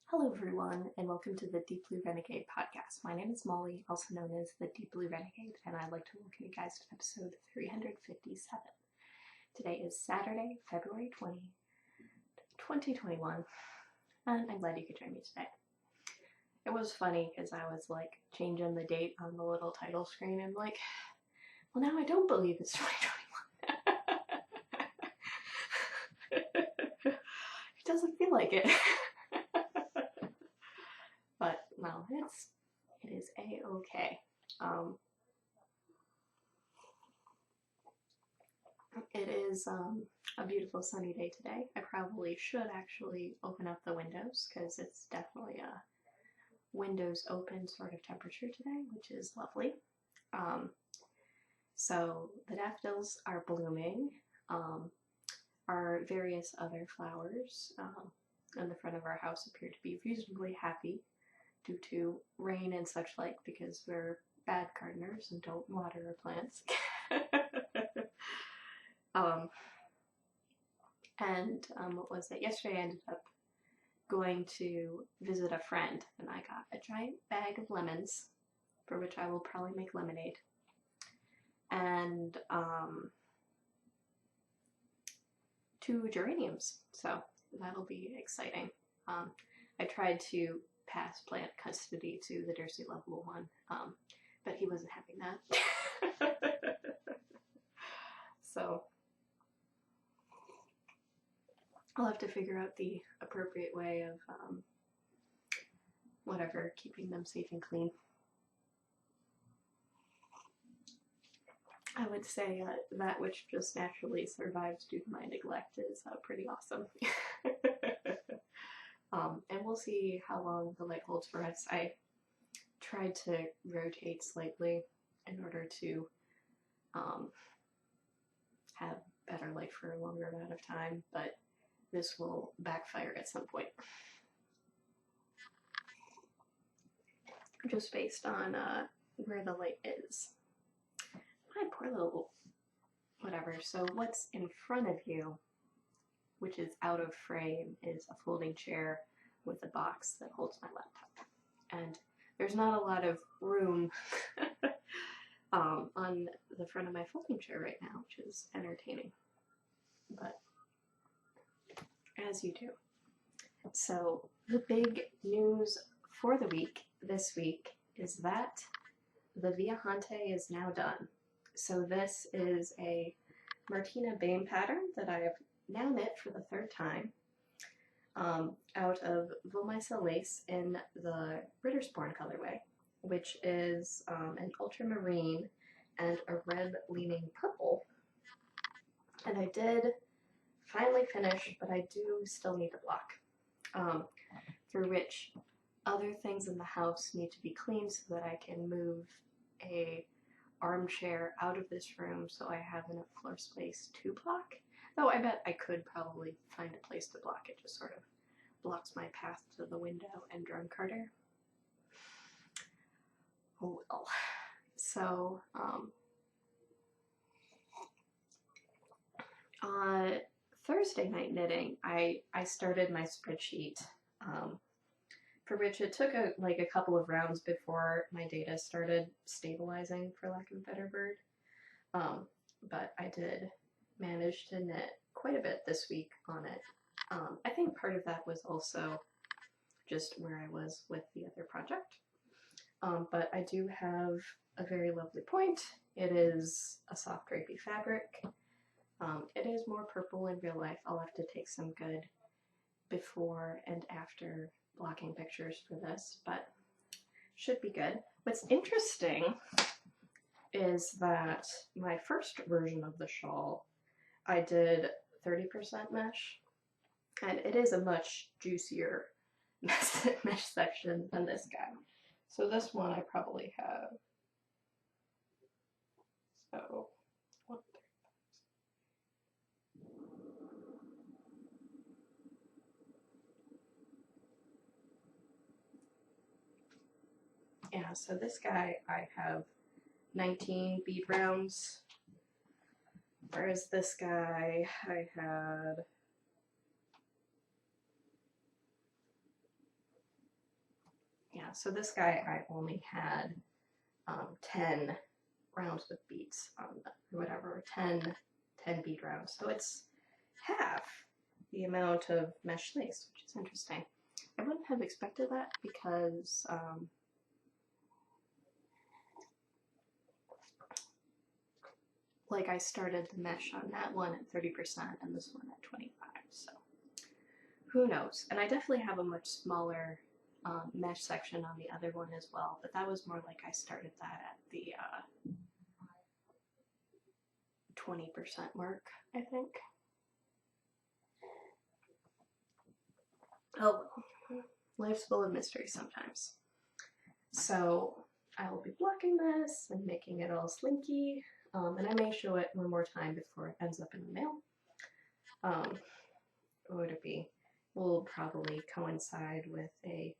Hello everyone, and welcome to the Deep Blue Renegade podcast. My name is Molly, also known as the Deep Blue Renegade, and I'd like to welcome you guys to episode 357. Today is Saturday, February 20, 2021, and I'm glad you could join me today. It was funny because I was like changing the date on the little title screen and like, well, now I don't believe it's 2021. It doesn't feel like it. But no, it is a-okay. It is a beautiful sunny day today. I probably should actually open up the windows because it's definitely a windows open sort of temperature today, which is lovely. So the daffodils are blooming. Our various other flowers in the front of our house appear to be reasonably happy due to rain and such like, because we're bad gardeners and don't water our plants. What was it? Yesterday I ended up going to visit a friend and I got a giant bag of lemons, for which I will probably make lemonade, and 2 geraniums, so that'll be exciting. I tried to pass plant custody to the Dursley Lovable one, but he wasn't having that. So I'll have to figure out the appropriate way of keeping them safe and clean. I would say that which just naturally survives due to my neglect is pretty awesome. And we'll see how long the light holds for us. I tried to rotate slightly in order to have better light for a longer amount of time, but this will backfire at some point. Just based on where the light is. My poor little whatever. So what's in front of you, which is out of frame, is a folding chair with a box that holds my laptop. And there's not a lot of room on the front of my folding chair right now, which is entertaining. But as you do. So the big news for the week, this week, is that the Viajante is now done. So this is a Martina Bain pattern that I have now knit for the 3rd time, out of Wollmeise lace in the Rittersporn colorway, which is an ultramarine and a red leaning purple. And I did finally finish, but I do still need a block, for which other things in the house need to be cleaned so that I can move a armchair out of this room so I have enough floor space to block. Though I bet I could probably find a place to block it, just sort of blocks my path to the window and drum carter. Oh well. So, Thursday night knitting, I started my spreadsheet, for which it took a couple of rounds before my data started stabilizing, for lack of a better word. But I did manage to knit quite a bit this week on it. I think part of that was also just where I was with the other project. But I do have a very lovely point. It is a soft drapey fabric. It is more purple in real life. I'll have to take some good before and after blocking pictures for this, but should be good. What's interesting is that my first version of the shawl, I did 30% mesh, and it is a much juicier mesh section than this guy. So this one I probably have, so, yeah, so this guy I have 19 bead rounds, whereas this guy I had yeah, so this guy I only had 10 rounds with beads on the, whatever, 10 bead rounds. So it's half the amount of mesh lace, which is interesting. I wouldn't have expected that because like I started the mesh on that one at 30% and this one at 25%, so who knows. And I definitely have a much smaller mesh section on the other one as well, but that was more like I started that at the 20% mark, I think. Oh well, life's full of mysteries sometimes. So I will be blocking this and making it all slinky, and I may show it one more time before it ends up in the mail. What would it be? Will probably coincide with a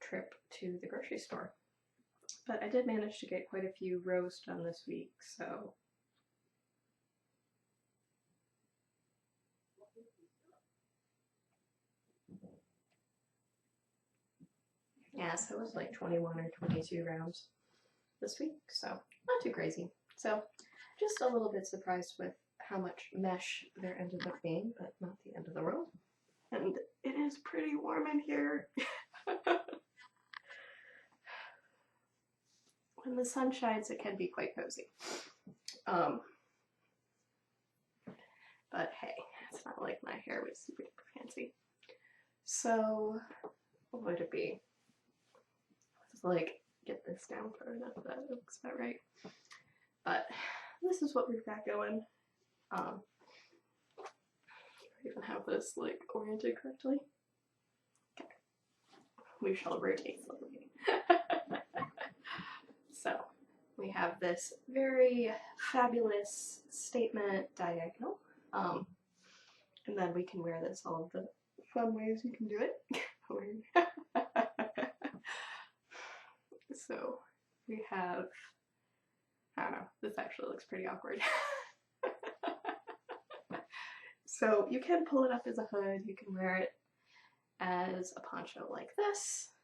trip to the grocery store. But I did manage to get quite a few rows done this week, so yeah, so it was like 21 or 22 rounds this week, so not too crazy. So just a little bit surprised with how much mesh there ended up being, but not the end of the world. And it is pretty warm in here. When the sun shines, it can be quite cozy. But hey, it's not like my hair was super fancy. So, what would it be? Just like get this down far enough that it looks about right. But this is what we've got going. I even have this like oriented correctly. Okay. We shall rotate slowly. So we have this very fabulous statement diagonal. And then we can wear this all of the fun ways you can do it. So we have, I don't know, this actually looks pretty awkward. So you can pull it up as a hood, you can wear it as a poncho like this.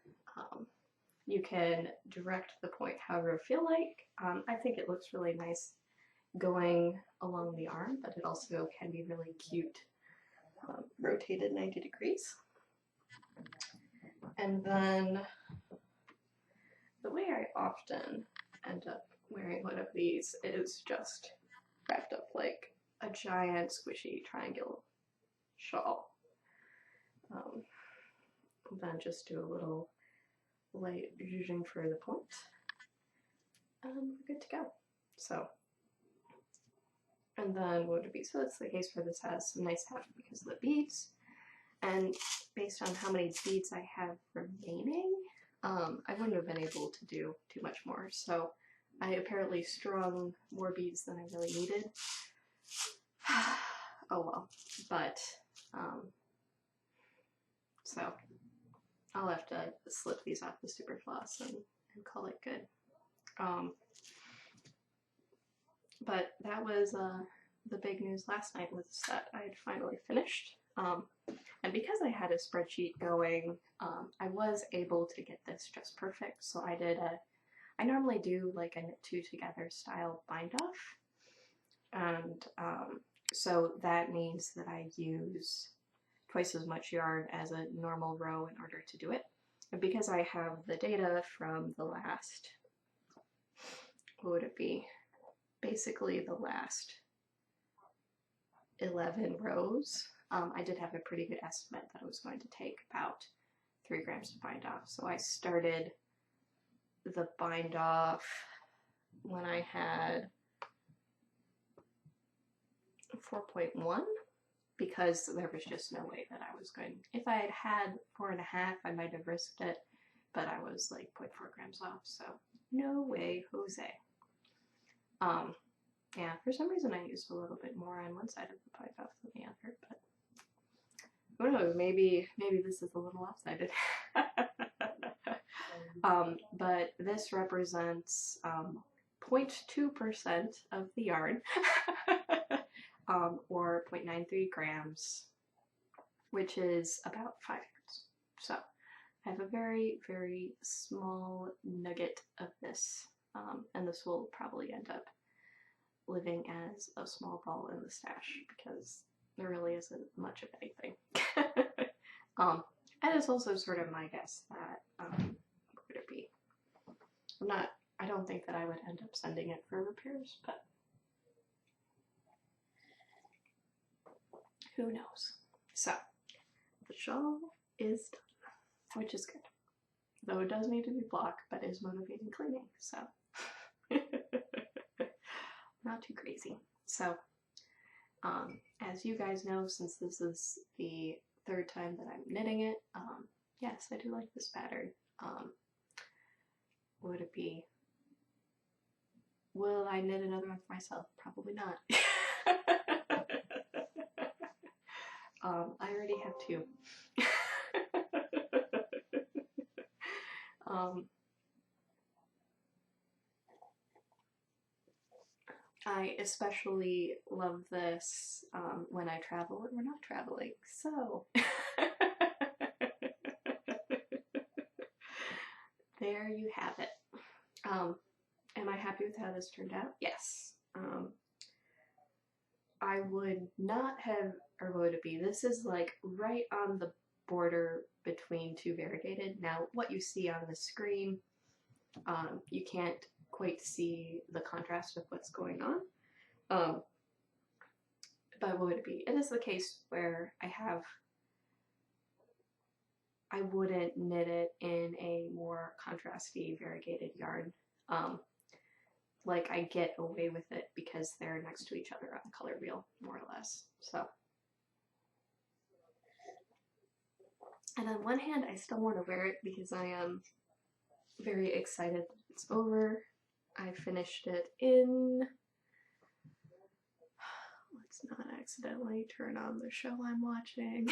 You can direct the point however you feel like. I think it looks really nice going along the arm, but it also can be really cute rotated 90 degrees. And then the way I often end up wearing one of these is just wrapped up like a giant squishy triangle shawl. Then just do a little light zhuzhing for the point, and we're good to go. So, and then what would it be? So that's the case for this has some nice heft because of the beads, and based on how many beads I have remaining, I wouldn't have been able to do too much more. So I apparently strung more beads than I really needed. Oh well, but so I'll have to slip these off the super floss and call it good. But that was the big news last night, was that I had finally finished. And because I had a spreadsheet going, I was able to get this just perfect. So I did I normally do like a knit two together style bind off. And so that means that I use twice as much yarn as a normal row in order to do it. And because I have the data from the last, what would it be? Basically the last 11 rows, I did have a pretty good estimate that it was going to take about 3 grams to bind off. So I started the bind off when I had 4.1, because there was just no way that I was going. If I had had 4.5, I might have risked it, but I was like 0.4 grams off, so no way, Jose. Yeah, for some reason I used a little bit more on one side of the bind off than the other, but who knows, maybe this is a little lopsided. But this represents 0.2% of the yarn, or 0.93 grams, which is about 5 yards. So I have a very, very small nugget of this, and this will probably end up living as a small ball in the stash because there really isn't much of anything. And it's also sort of my guess that, what would it be? I don't think that I would end up sending it for repairs, but who knows? So, the shawl is done, which is good. Though it does need to be blocked, but is motivating cleaning, so not too crazy. So, as you guys know, since this is the third time that I'm knitting it, yes, I do like this pattern. Would it be? Will I knit another one for myself? Probably not. I already have two. I especially love this when I travel and we're not traveling, so there you have it. Am I happy with how this turned out? Yes. I would not have, or would it be? This is like right on the border between two variegated. Now, what you see on the screen, you can't quite see the contrast of what's going on. But what would it be? It is the case where I wouldn't knit it in a more contrasty variegated yarn. Like I get away with it because they're next to each other on the color wheel, more or less. So, and on one hand, I still want to wear it because I am very excited that it's over. I finished it in, let's not accidentally turn on the show I'm watching.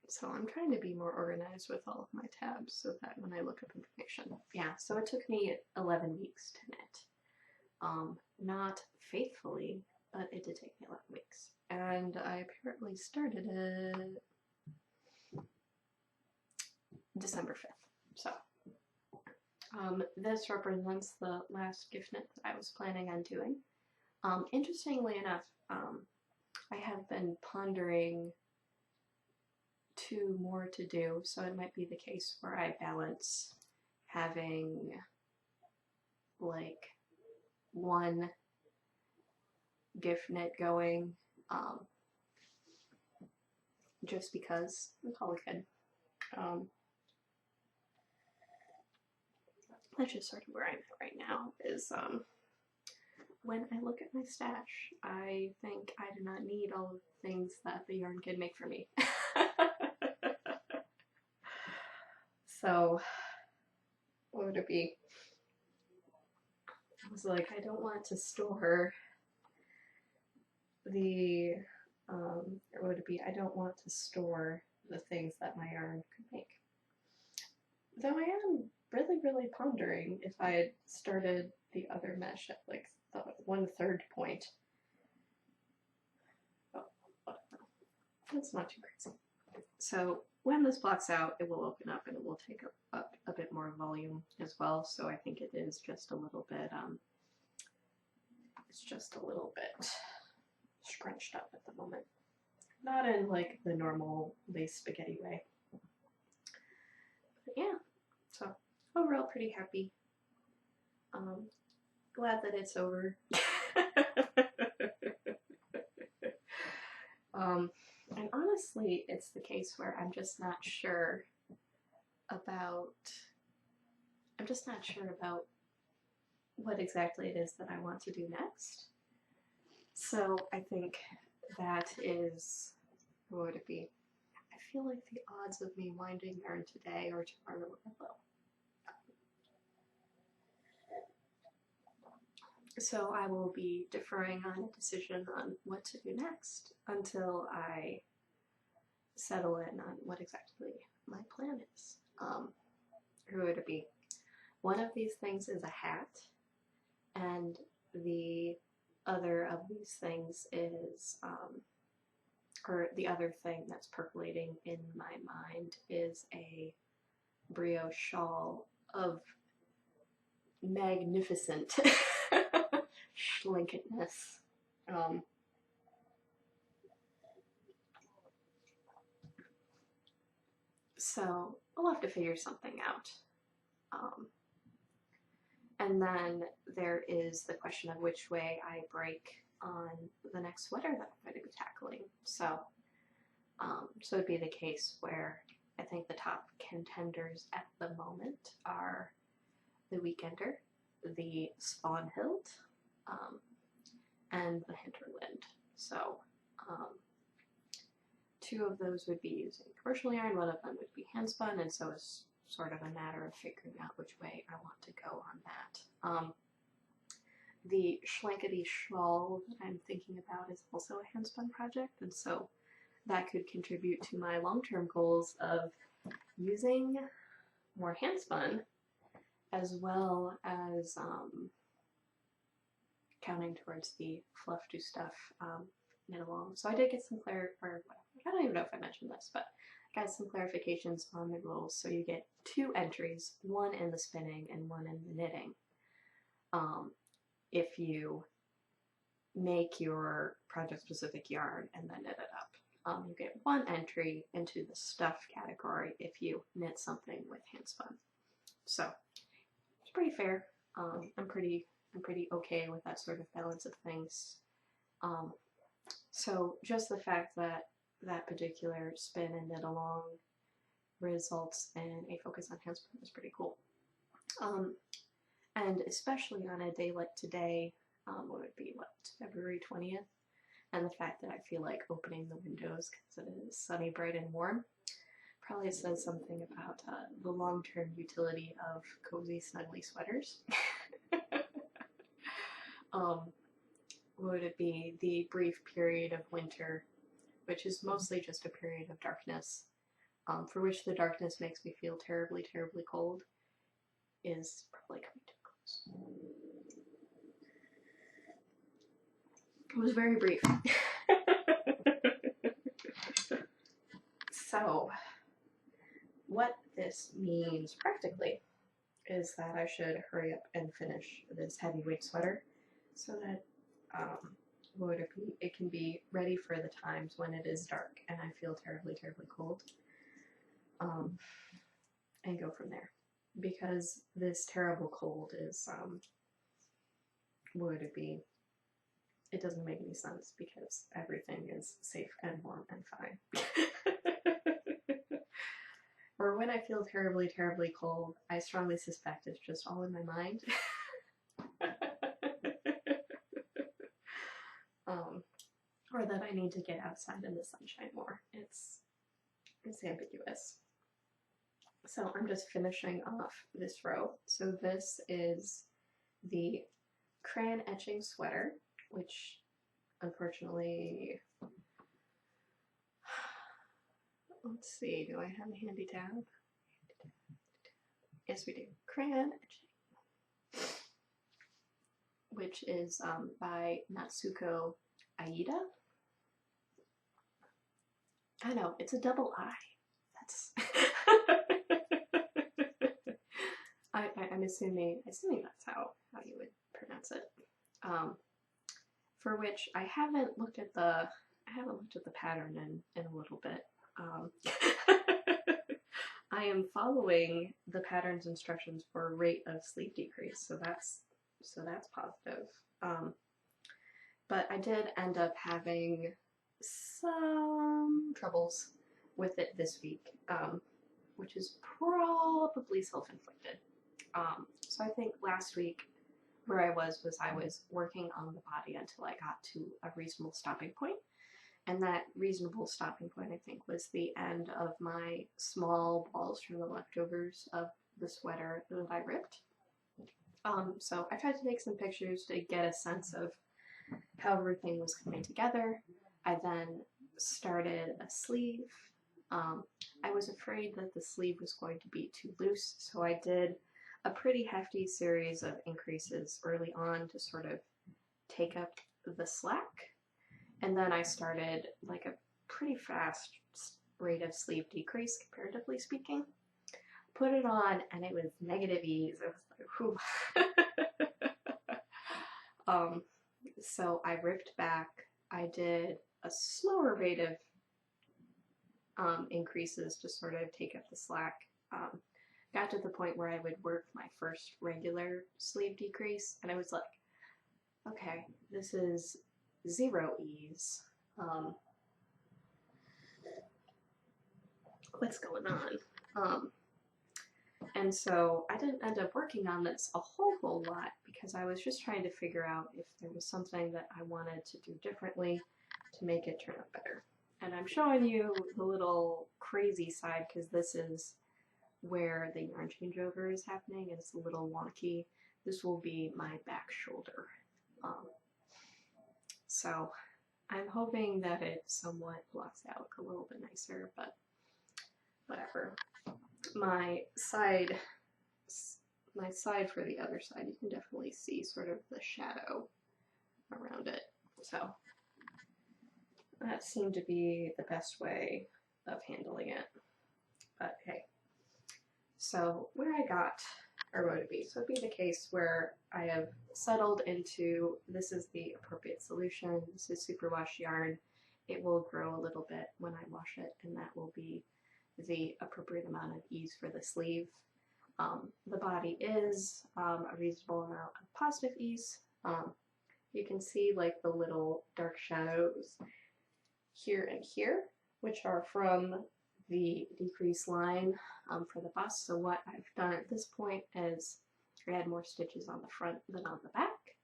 So I'm trying to be more organized with all of my tabs so that when I look up information. Yeah, so it took me 11 weeks to knit. Not faithfully, but it did take me 11 weeks. And I apparently started it December 5th. So this represents the last gift knit that I was planning on doing. Interestingly enough, I have been pondering 2 more to do, so it might be the case where I balance having like 1 gift knit going, just because I'm probably good. That's just sort of where I'm at right now, is when I look at my stash, I think I do not need all of the things that the yarn can make for me. So, what would it be? I was like, I don't want to store the, or what would it be? I don't want to store the things that my yarn could make. Though I am really, really pondering if I had started the other mesh at like the 1/3 point. Oh, whatever. That's not too crazy. So when this blocks out, it will open up and it will take up a bit more volume as well. So I think it is just a little bit, it's just a little bit scrunched up at the moment. Not in like the normal lace spaghetti way. But yeah, so overall pretty happy. Glad that it's over. And honestly, it's the case where I'm just not sure about what exactly it is that I want to do next. So I think that is, what would it be? I feel like the odds of me winding yarn today or tomorrow are low. So I will be deferring on a decision on what to do next until I settle in on what exactly my plan is. Who would it be? One of these things is a hat, and the other of these things is or the other thing that's percolating in my mind is a brioche shawl of magnificent schlinkedness. So I'll have to figure something out. And then there is the question of which way I break on the next sweater that I'm going to be tackling. So it'd be the case where I think the top contenders at the moment are the Weekender, the Spawn Hilt, and the Hinterland. So two of those would be using commercial yarn, one of them would be hand spun, and so it's sort of a matter of figuring out which way I want to go on that. The Schlankety shawl that I'm thinking about is also a hand spun project, and so that could contribute to my long-term goals of using more hand spun as well as counting towards the fluff to stuff knit along. So I did get some I don't even know if I mentioned this, but I got some clarifications on the rules. So you get 2 entries, one in the spinning and one in the knitting. If you make your project-specific yarn and then knit it up. You get 1 entry into the stuff category if you knit something with hand spun. So it's pretty fair. I'm pretty okay with that sort of balance of things. So just the fact that that particular spin and knit along results in a focus on hand spin is pretty cool. And especially on a day like today, what would it be, February 20th? And the fact that I feel like opening the windows because it is sunny, bright, and warm probably says something about the long-term utility of cozy, snuggly sweaters. Would it be the brief period of winter, which is mostly just a period of darkness, for which the darkness makes me feel terribly, terribly cold, is probably coming to a close. It was very brief. So, what this means practically is that I should hurry up and finish this heavyweight sweater so that it can be ready for the times when it is dark and I feel terribly, terribly cold, and go from there. Because this terrible cold is, it doesn't make any sense because everything is safe and warm and fine. Or when I feel terribly, terribly cold, I strongly suspect it's just all in my mind. Or that I need to get outside in the sunshine more. It's ambiguous. So I'm just finishing off this row. So this is the crayon etching sweater, which unfortunately, let's see, do I have a handy tab? Yes, we do. Crayon etching, which is by Natsuko Aida. I know, it's a double I. That's I'm assuming that's how you would pronounce it. For which I haven't looked at the pattern in a little bit. I am following the pattern's instructions for rate of sleeve decrease, so that's positive. But I did end up having some troubles with it this week, which is probably self-inflicted. So I think last week where I was working on the body until I got to a reasonable stopping point. And that reasonable stopping point, I think, was the end of my small balls from the leftovers of the sweater that I ripped. So I tried to take some pictures to get a sense of how everything was coming together. I then started a sleeve. I was afraid that the sleeve was going to be too loose, so I did a pretty hefty series of increases early on to sort of take up the slack. And then I started like a pretty fast rate of sleeve decrease, comparatively speaking. Put it on, and it was negative ease. It was like, whew. So I ripped back. I did a slower rate of increases to sort of take up the slack. Got to the point where I would work my first regular sleeve decrease, and I was like, okay, this is 0 ease. What's going on? And so I didn't end up working on this a whole lot because I was just trying to figure out if there was something that I wanted to do differently to make it turn out better. And I'm showing you the little crazy side because this is where the yarn changeover is happening and it's a little wonky. This will be my back shoulder. So I'm hoping that it somewhat blocks out a little bit nicer, but whatever. My side for the other side, you can definitely see sort of the shadow around it. So that seemed to be the best way of handling it. But hey, so where I got, or would it be? So it'd be the case where I have settled into, this is the appropriate solution. This is superwash yarn. It will grow a little bit when I wash it, and that will be the appropriate amount of ease for the sleeve. The body is a reasonable amount of positive ease. You can see like the little dark shadows here and here, which are from the decrease line for the bust. So what I've done at this point is I had more stitches on the front than on the back.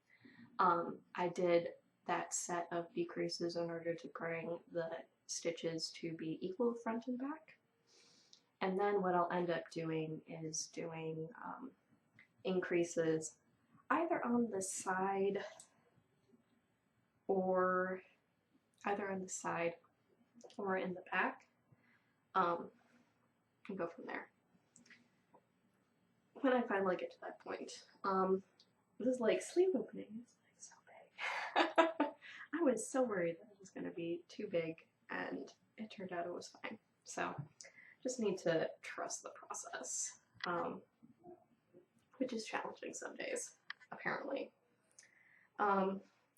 I did that set of decreases in order to bring the stitches to be equal front and back. And then what I'll end up doing is doing increases either on the side or in the back, and go from there. When I finally get to that point, this like sleeve opening is like so big. I was so worried that it was going to be too big, and it turned out it was fine. So just need to trust the process, which is challenging some days, apparently.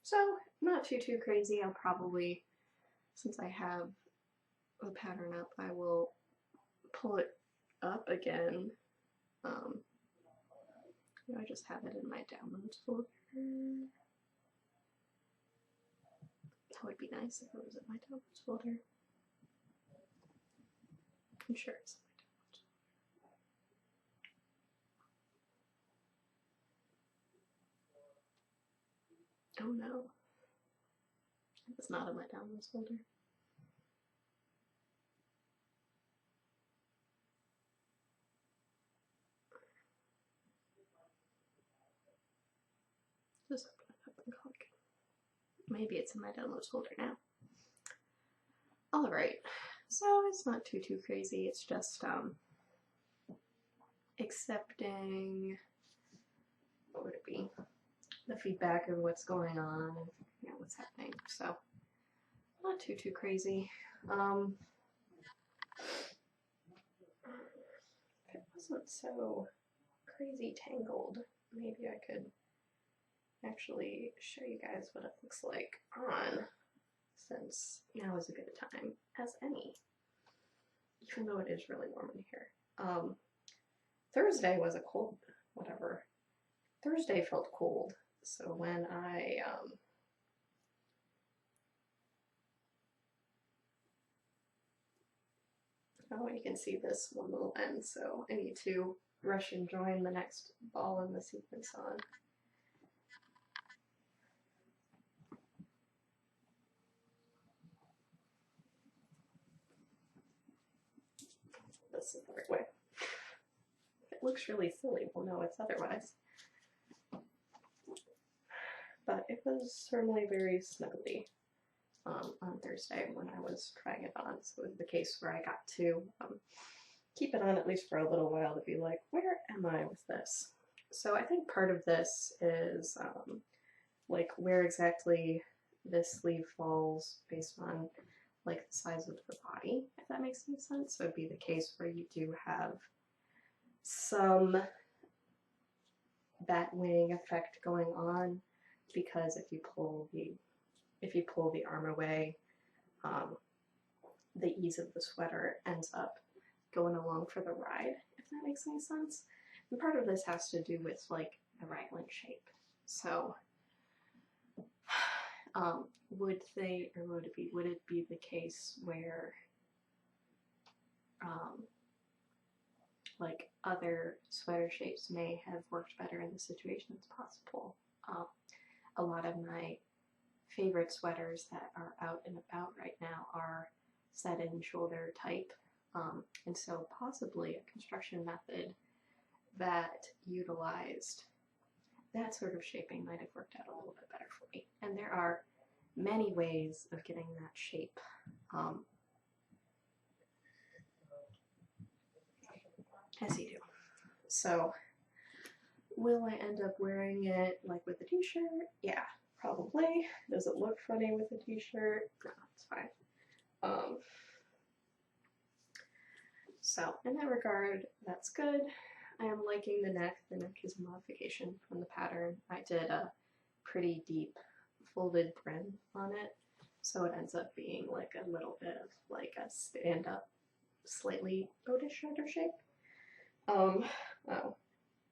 So not too crazy. I'll probably, since I have the pattern up, I will pull it up again. I just have it in my downloads folder. That would be nice if it was in my downloads folder. I'm sure it's in my downloads folder. Oh no. It's not in my downloads folder. Just open it up and click. Maybe it's in my downloads folder now. Alright, so it's not too crazy. It's just accepting, what would it be? The feedback of what's going on and figuring out what's happening. So not too crazy. If it wasn't so crazy tangled, maybe I could actually show you guys what it looks like on, since now is a good time as any, even though it is really warm in here. Thursday was a cold, whatever. Thursday felt cold, so when I oh, you can see this one little end, so I need to rush and join the next ball in the sequence on. This is the right way. If it looks really silly, we'll know it's otherwise. But it was certainly very snuggly on Thursday when I was trying it on. So it was the case where I got to keep it on at least for a little while to be like, where am I with this? So I think part of this is like where exactly this sleeve falls based on like the size of the body, if that makes any sense. So it'd be the case where you do have some bat wing effect going on, because if you pull the arm away, the ease of the sweater ends up going along for the ride, if that makes any sense. And part of this has to do with like the raglan shape. So would it be the case where like other sweater shapes may have worked better in the situation? It's possible. A lot of my favorite sweaters that are out and about right now are set in shoulder type, and so possibly a construction method that utilized that sort of shaping might have worked out a little bit better for me. And there are many ways of getting that shape. As you do. So will I end up wearing it like with a t-shirt? Yeah, probably. Does it look funny with a t-shirt? No, it's fine. So in that regard, that's good. I am liking the neck. The neck is a modification from the pattern. I did a pretty deep folded brim on it, so it ends up being like a little bit of like a stand-up, slightly boatish shoulder shape. Oh,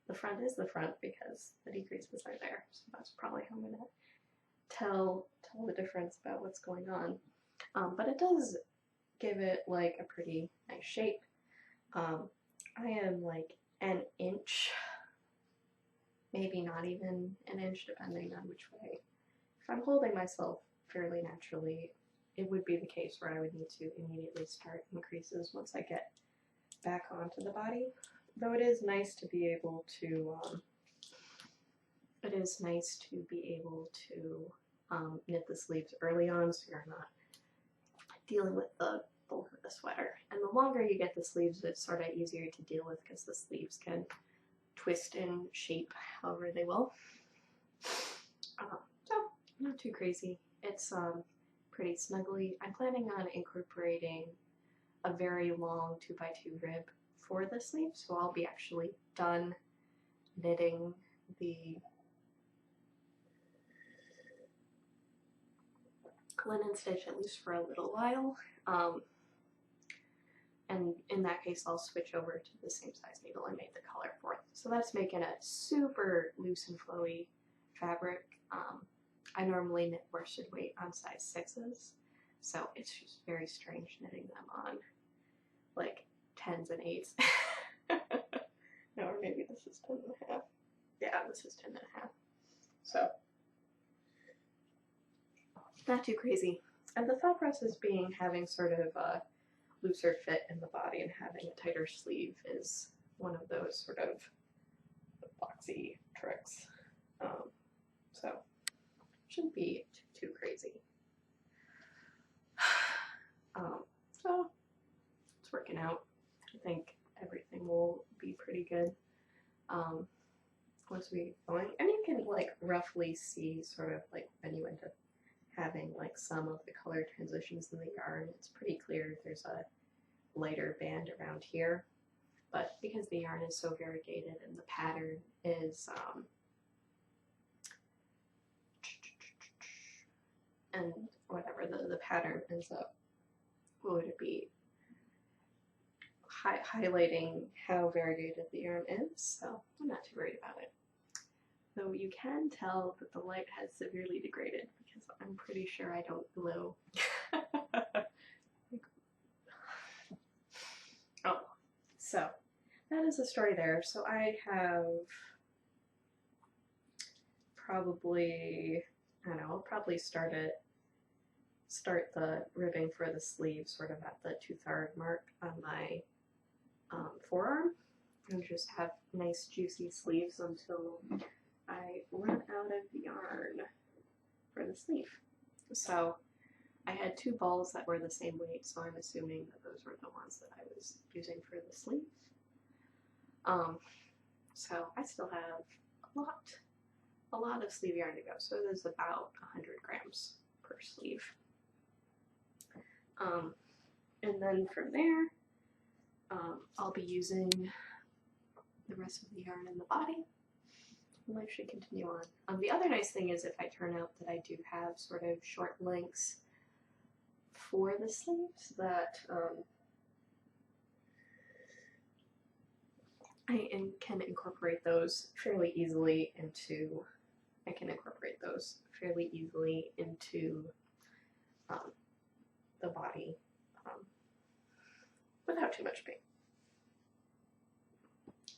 the front is the front because the decreases are there, so that's probably how I'm gonna tell the difference about what's going on. But it does give it like a pretty nice shape. I am like an inch, maybe not even an inch, depending on which way. If I'm holding myself fairly naturally, it would be the case where I would need to immediately start increases once I get back onto the body. Though it is nice to be able to, knit the sleeves early on, so you're not dealing with the bulk of the sweater. And the longer you get the sleeves, it's sort of easier to deal with because the sleeves can twist and shape however they will. So not too crazy. It's pretty snuggly. I'm planning on incorporating a very long 2x2 rib for the sleeve, so I'll be actually done knitting the linen stitch at least for a little while, and in that case I'll switch over to the same size needle I made the color for. So that's making a super loose and flowy fabric. I normally knit worsted weight on size 6s, so it's just very strange knitting them on like 10s and 8s. No, or maybe this is 10.5. Yeah, this is 10.5. So not too crazy. And the thought process being having sort of a looser fit in the body and having a tighter sleeve is one of those sort of boxy tricks. So shouldn't be too crazy. So it's working out. I think everything will be pretty good once we get going. And you can like roughly see sort of like when you end up having like some of the color transitions in the yarn. It's pretty clear there's a lighter band around here, but because the yarn is so variegated and the pattern is and whatever the pattern ends up, what would it be, highlighting how variegated the yarn is, so I'm not too worried about it. Though you can tell that the light has severely degraded because I'm pretty sure I don't glow. Oh, so that is the story there. So I have probably, I don't know, I'll probably start the ribbing for the sleeve sort of at the 2/3 mark on my forearm, and just have nice juicy sleeves until I run out of yarn for the sleeve. So I had 2 balls that were the same weight, so I'm assuming that those were the ones that I was using for the sleeve. So I still have a lot of sleeve yarn to go. So there's about 100 grams per sleeve. And then from there, I'll be using the rest of the yarn in the body. Life should continue on. The other nice thing is if I turn out that I do have sort of short lengths for the sleeves, that I can incorporate those fairly easily into, the body without too much pain.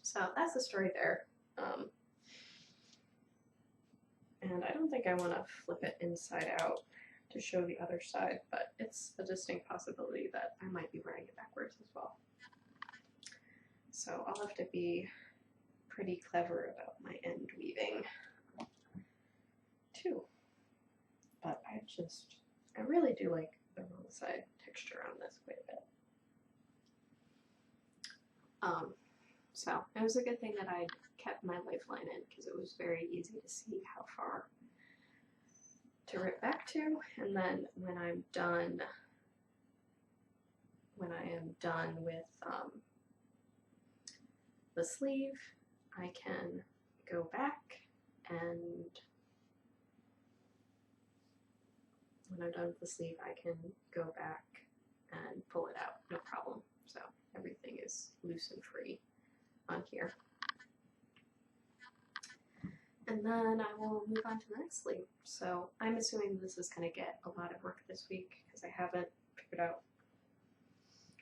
So that's the story there. And I don't think I want to flip it inside out to show the other side, but it's a distinct possibility that I might be wearing it backwards as well. So I'll have to be pretty clever about my end weaving too. But I really do like the wrong side texture on this quite a bit. So it was a good thing that I'd kept my lifeline in, because it was very easy to see how far to rip back to. And then when I am done with the sleeve, I can go back, and when I'm done with the sleeve, I can go back and pull it out, no problem. So everything is loose and free on here. And then I will move on to the next sleeve. So I'm assuming this is going to get a lot of work this week, because I haven't figured out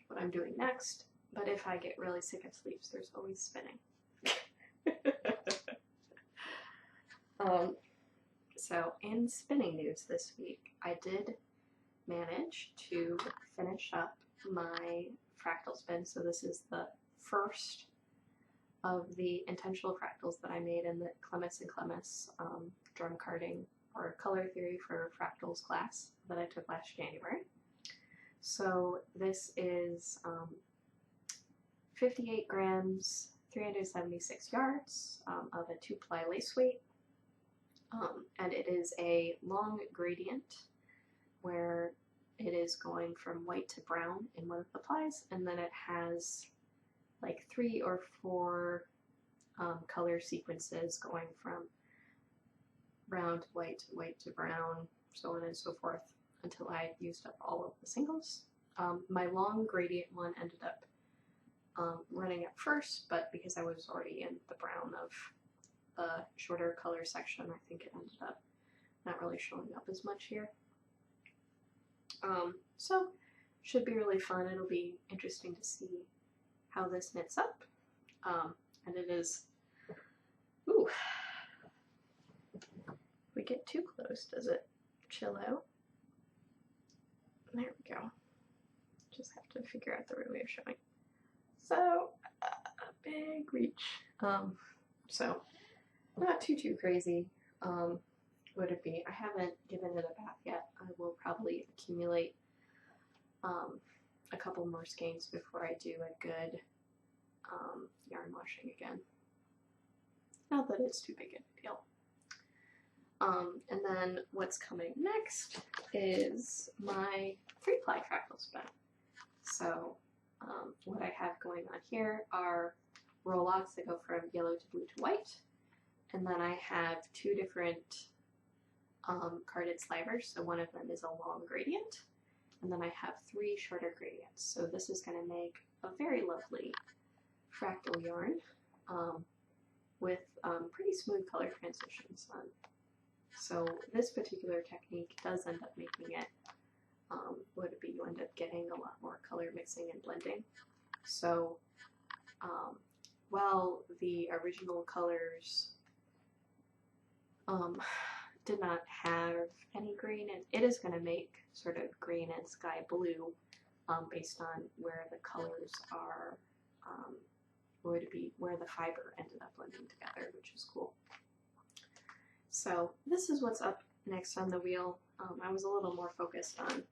what I'm doing next. But if I get really sick of sleeves, there's always spinning. So in spinning news this week, I did manage to finish up my fractal spin. So this is the first of the intentional fractals that I made in the Clemmis and Clemmis drum carding or color theory for fractals class that I took last January. So this is 58 grams, 376 yards of a 2-ply lace weight, and it is a long gradient where it is going from white to brown in one of the plies, and then it has like 3 or 4 color sequences going from brown to white to brown, so on and so forth, until I used up all of the singles. My long gradient one ended up running up first, but because I was already in the brown of the shorter color section, I think it ended up not really showing up as much here. So should be really fun. It'll be interesting to see how this knits up. And it is, ooh, if we get too close, does it chill out? There we go. Just have to figure out the right way of showing. So, a big reach. So, not too crazy. Would it be? I haven't given it a bath yet. I will probably accumulate a couple more skeins before I do a good yarn washing again. Not that it's too big a deal. And then what's coming next is my 3-ply fractal spin. So what I have going on here are roll-offs that go from yellow to blue to white, and then I have 2 different carded slivers. So one of them is a long gradient, and then I have 3 shorter gradients. So this is going to make a very lovely fractal yarn with pretty smooth color transitions. So this particular technique does end up making it, would it be, you end up getting a lot more color mixing and blending. So while the original colors did not have any green, and it is going to make sort of green and sky blue based on where the colors are, where the fiber ended up blending together, which is cool. So this is what's up next on the wheel. I was a little more focused on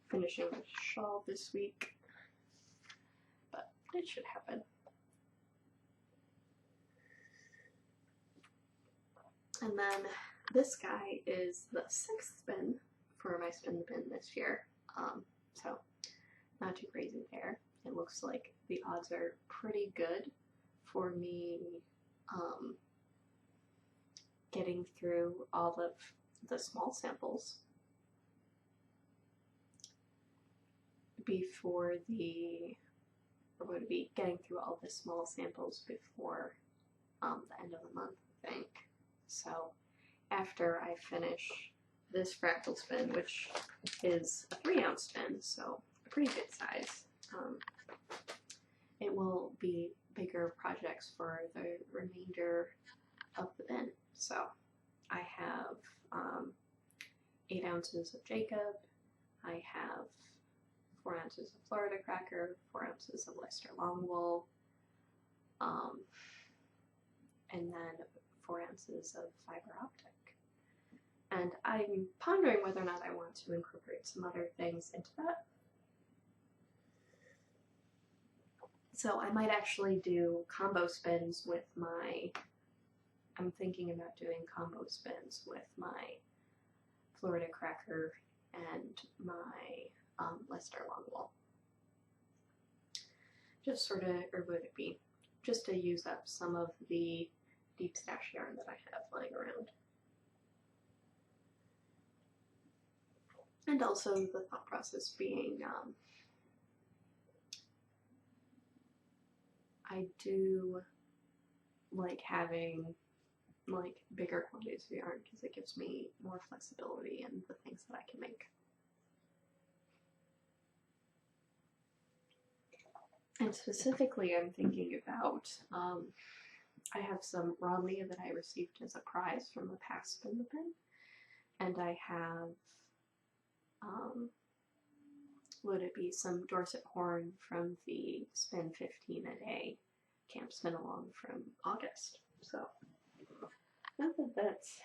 finishing the shawl this week, but it should happen. And then this guy is the 6th spin for my spin the bin this year. So not too crazy there. It looks like the odds are pretty good for me getting through all of the small samples before or would be getting through all the small samples before the end of the month, I think. So after I finish this fractal spin, which is a 3-ounce spin, so a pretty good size, it will be bigger projects for the remainder of the bin. So I have 8 ounces of Jacob, I have 4 ounces of Florida cracker, 4 ounces of Leicester longwool, and then 4 ounces of fiber optic. And I'm pondering whether or not I want to incorporate some other things into that. So I might actually do combo spins with I'm thinking about doing combo spins with my Florida cracker and my Leicester longwool. Just sort of, or would it be, just to use up some of the deep stash yarn that I have lying around. And also the thought process being, I do like having like bigger quantities of yarn because it gives me more flexibility in the things that I can make. And specifically, I'm thinking about, I have some Romney that I received as a prize from the past spin the bin, and I have, would it be some Dorset horn from the Spin 15 a Day camp spin along from August. So, not that that's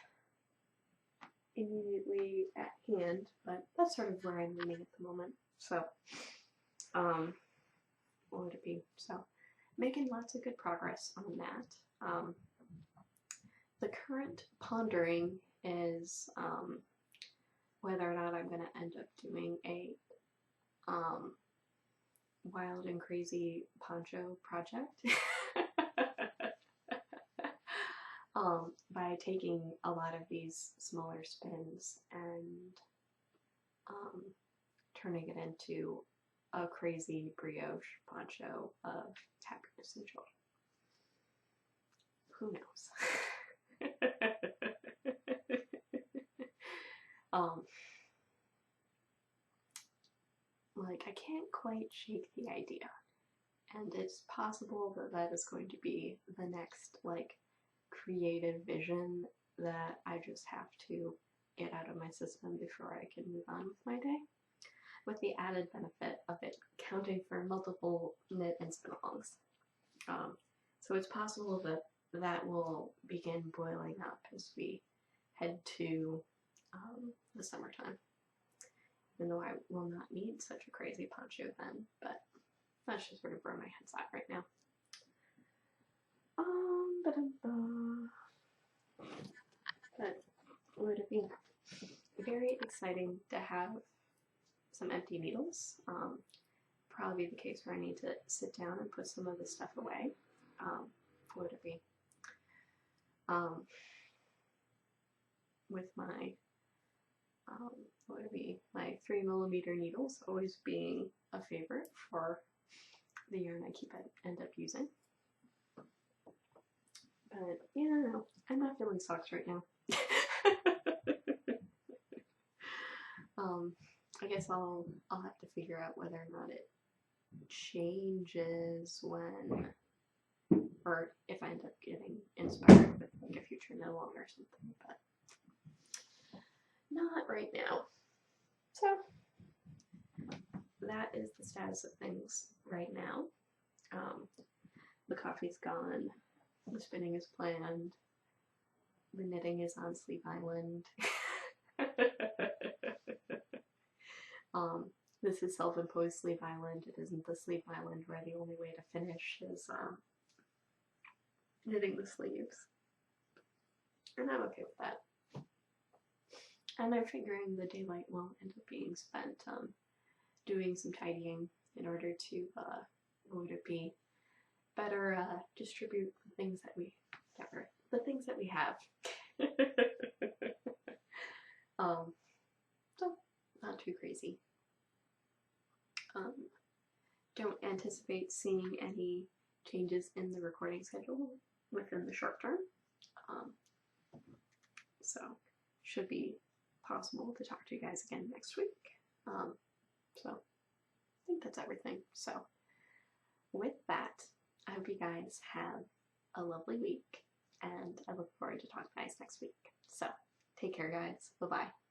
immediately at hand, but that's sort of where I'm leaning at the moment. So, what would it be? So, making lots of good progress on that. The current pondering is whether or not I'm going to end up doing a wild and crazy poncho project by taking a lot of these smaller spins and turning it into a crazy brioche poncho of happiness and joy. Who knows? Like, I can't quite shake the idea, and it's possible that that is going to be the next, like, creative vision that I just have to get out of my system before I can move on with my day, with the added benefit of it counting for multiple knit and spin-alongs. So it's possible that that will begin boiling up as we head to the summertime. Even though I will not need such a crazy poncho then, but that's just sort of where my head's at right now. But would it be very exciting to have some empty needles? Probably the case where I need to sit down and put some of this stuff away. Would it be? With my would it be my 3mm needles always being a favorite for the yarn I end up using. But yeah, I don't know. I'm not feeling socks right now. I guess I'll have to figure out whether or not it changes when, or if I end up getting inspired with like a future knit along or something, but not right now. So that is the status of things right now. The coffee's gone, the spinning is planned, the knitting is on Sleep Island. This is self-imposed Sleep Island. It isn't the Sleep Island where the only way to finish is knitting the sleeves. And I'm okay with that. And I'm figuring the daylight will end up being spent doing some tidying in order to what would it be, better distribute the things that we have. So not too crazy. Don't anticipate seeing any changes in the recording schedule within the short term. So should be possible to talk to you guys again next week. So I think that's everything. So with that, I hope you guys have a lovely week, and I look forward to talking to you guys next week. So take care, guys. Bye-bye.